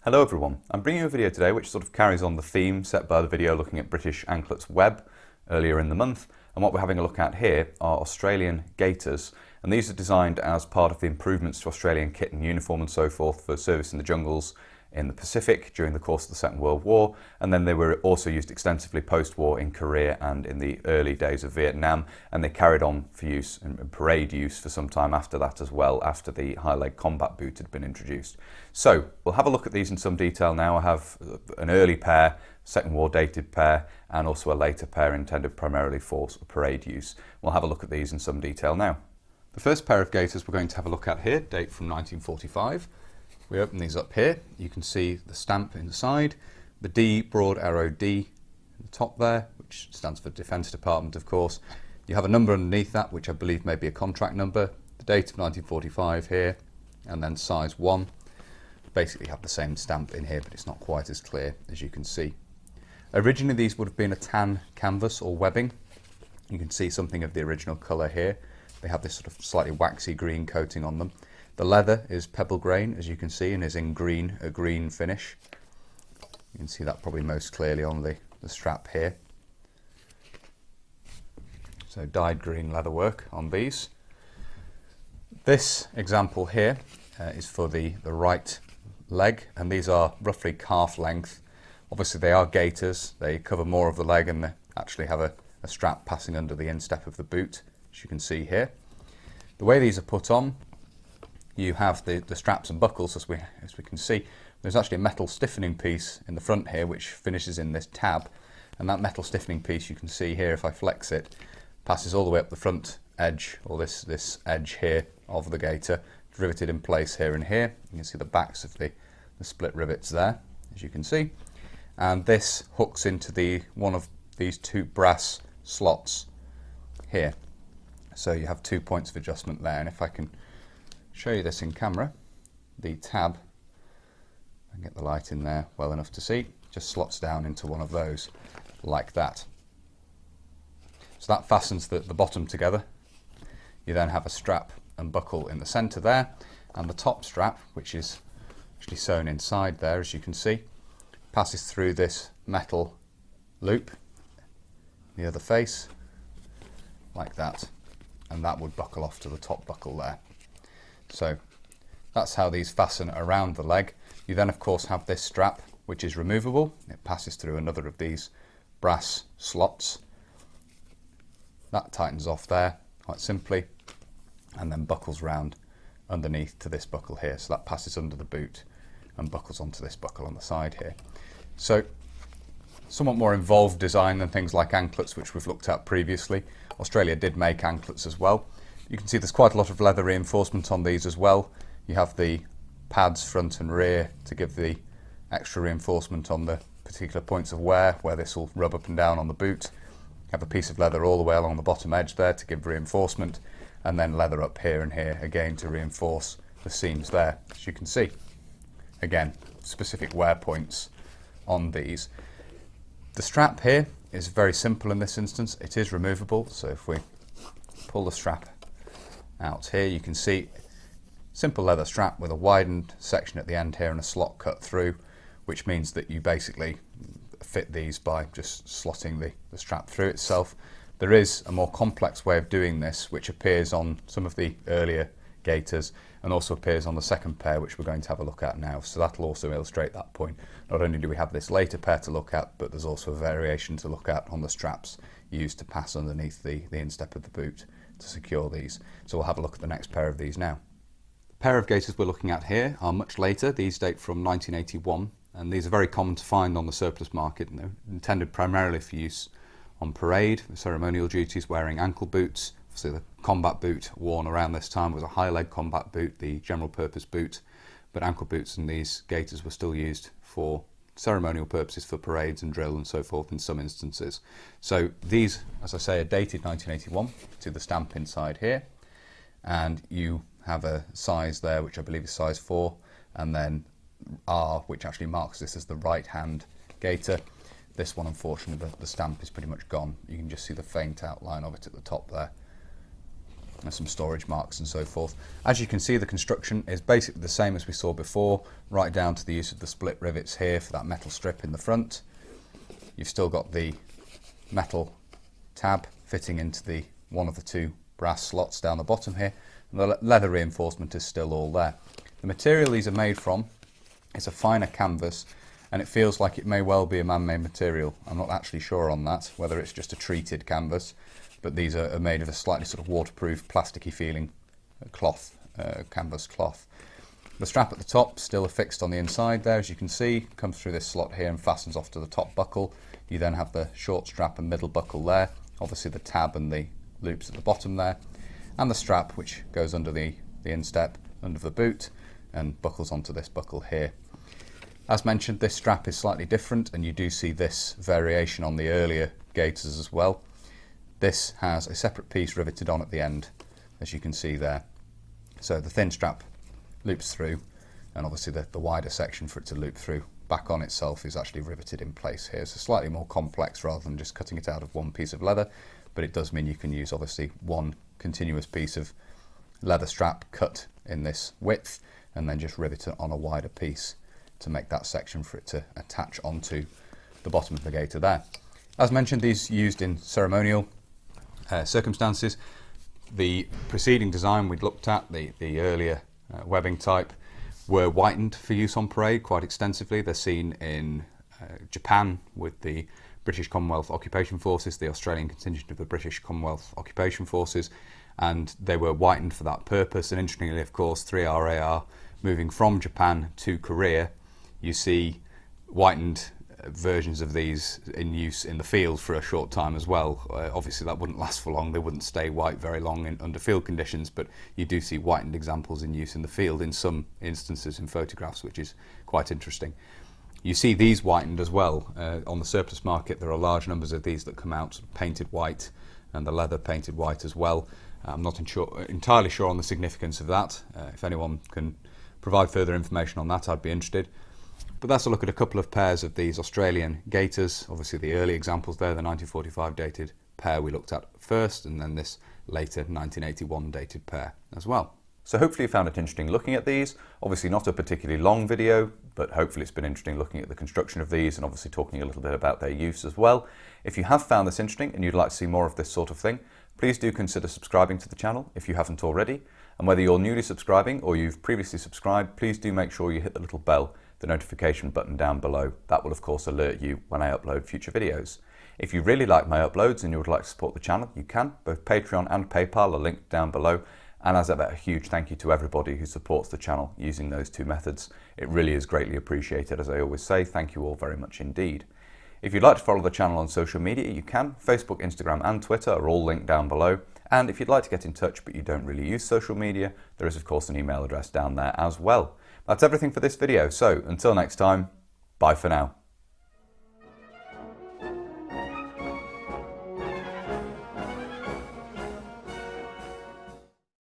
Hello everyone, I'm bringing you a video today which sort of carries on the theme set by the video looking at British anklets web earlier in the month, and what we're having a look at here are Australian gaiters, and these are designed as part of the improvements to Australian kit and uniform and so forth for service in the jungles in the Pacific during the course of the Second World War, and then they were also used extensively post-war in Korea and in the early days of Vietnam, and they carried on for use and parade use for some time after that as well, after the high leg combat boot had been introduced. So we'll have a look at these in some detail now. I have an early pair, Second War dated pair, and also a later pair intended primarily for parade use. We'll have a look at these in some detail now. The first pair of gaiters we're going to have a look at here date from 1945. We open these up here, you can see the stamp inside, the D, broad arrow D in the top there, which stands for Defence Department of course. You have a number underneath that, which I believe may be a contract number, the date of 1945 here, and then size 1. Basically have the same stamp in here, but it's not quite as clear as you can see. Originally these would have been a tan canvas or webbing. You can see something of the original colour here. They have this sort of slightly waxy green coating on them. The leather is pebble grain, as you can see, and is in green, a green finish. You can see that probably most clearly on the strap here. So dyed green leather work on these. This example here is for the right leg, and these are roughly calf length. Obviously they are gaiters, they cover more of the leg and they actually have a strap passing under the instep of the boot, as you can see here. The way these are put on, you have the straps and buckles as we can see. There's actually a metal stiffening piece in the front here which finishes in this tab, and that metal stiffening piece you can see here, if I flex it, passes all the way up the front edge, or this edge here of the gaiter, riveted in place here and here. You can see the backs of the split rivets there, as you can see, and this hooks into one of these two brass slots here. So you have 2 points of adjustment there, and if I can show you this in camera, the tab, and get the light in there well enough to see, just slots down into one of those like that. So that fastens the bottom together. You then have a strap and buckle in the centre there, and the top strap, which is actually sewn inside there, as you can see, passes through this metal loop, the other face, like that, and that would buckle off to the top buckle there. So that's how these fasten around the leg. You then of course have this strap which is removable. It passes through another of these brass slots. That tightens off there quite simply, and then buckles round underneath to this buckle here. So that passes under the boot and buckles onto this buckle on the side here. So somewhat more involved design than things like anklets, which we've looked at previously. Australia did make anklets as well. You can see there's quite a lot of leather reinforcement on these as well. You have the pads front and rear to give the extra reinforcement on the particular points of wear, where this will rub up and down on the boot. You have a piece of leather all the way along the bottom edge there to give reinforcement, and then leather up here and here again to reinforce the seams there, as you can see. Again, specific wear points on these. The strap here is very simple in this instance. It is removable, so if we pull the strap out here, you can see simple leather strap with a widened section at the end here and a slot cut through, which means that you basically fit these by just slotting the strap through itself. There is a more complex way of doing this, which appears on some of the earlier gaiters and also appears on the second pair, which we're going to have a look at now. So that'll also illustrate that point. Not only do we have this later pair to look at, but there's also a variation to look at on the straps used to pass underneath the instep of the boot to secure these. So we'll have a look at the next pair of these now. The pair of gaiters we're looking at here are much later. These date from 1981, and these are very common to find on the surplus market, and they're intended primarily for use on parade, ceremonial duties, wearing ankle boots. Obviously the combat boot worn around this time was a high leg combat boot, the general purpose boot, but ankle boots and these gaiters were still used for ceremonial purposes, for parades and drill and so forth in some instances. So these, as I say, are dated 1981 to the stamp inside here, and you have a size there which I believe is size 4, and then R, which actually marks this as the right hand gaiter. This one, unfortunately, the stamp is pretty much gone. You can just see the faint outline of it at the top there. and some storage marks and so forth. As you can see, the construction is basically the same as we saw before, right down to the use of the split rivets here for that metal strip in the front. You've still got the metal tab fitting into one of the two brass slots down the bottom here, and the leather reinforcement is still all there. The material these are made from is a finer canvas, and it feels like it may well be a man-made material. I'm not actually sure on that, whether it's just a treated canvas, but these are made of a slightly sort of waterproof, plasticky feeling cloth, canvas cloth. The strap at the top still affixed on the inside there, as you can see, comes through this slot here and fastens off to the top buckle. You then have the short strap and middle buckle there, obviously the tab and the loops at the bottom there, and the strap which goes under the instep, under the boot, and buckles onto this buckle here. As mentioned, this strap is slightly different, and you do see this variation on the earlier Gaiters as well. This has a separate piece riveted on at the end, as you can see there. So the thin strap loops through, and obviously the wider section for it to loop through back on itself is actually riveted in place here. So slightly more complex rather than just cutting it out of one piece of leather, but it does mean you can use obviously one continuous piece of leather strap cut in this width and then just rivet it on a wider piece to make that section for it to attach onto the bottom of the gaiter there. As mentioned, these used in ceremonial circumstances. The preceding design we'd looked at, the earlier webbing type, were whitened for use on parade quite extensively. They're seen in Japan with the British Commonwealth Occupation Forces, the Australian contingent of the British Commonwealth Occupation Forces, and they were whitened for that purpose. And interestingly, of course, 3RAR moving from Japan to Korea, you see whitened versions of these in use in the field for a short time as well. Obviously that wouldn't last for long, they wouldn't stay white very long under field conditions, but you do see whitened examples in use in the field in some instances in photographs, which is quite interesting. You see these whitened as well. On the surplus market there are large numbers of these that come out painted white, and the leather painted white as well. I'm not entirely sure on the significance of that. If anyone can provide further information on that, I'd be interested. But that's a look at a couple of pairs of these Australian Gaiters. Obviously the early examples there, the 1945 dated pair we looked at first, and then this later 1981 dated pair as well. So hopefully you found it interesting looking at these. Obviously not a particularly long video, but hopefully it's been interesting looking at the construction of these and obviously talking a little bit about their use as well. If you have found this interesting and you'd like to see more of this sort of thing, please do consider subscribing to the channel if you haven't already. And whether you're newly subscribing or you've previously subscribed, please do make sure you hit the little bell, the notification button down below. That will of course alert you when I upload future videos. If you really like my uploads and you would like to support the channel, you can. Both Patreon and PayPal are linked down below. And as ever, a huge thank you to everybody who supports the channel using those two methods. It really is greatly appreciated, as I always say. Thank you all very much indeed. If you'd like to follow the channel on social media, you can. Facebook, Instagram and Twitter are all linked down below. And if you'd like to get in touch but you don't really use social media, there is of course an email address down there as well. That's everything for this video, so until next time, bye for now.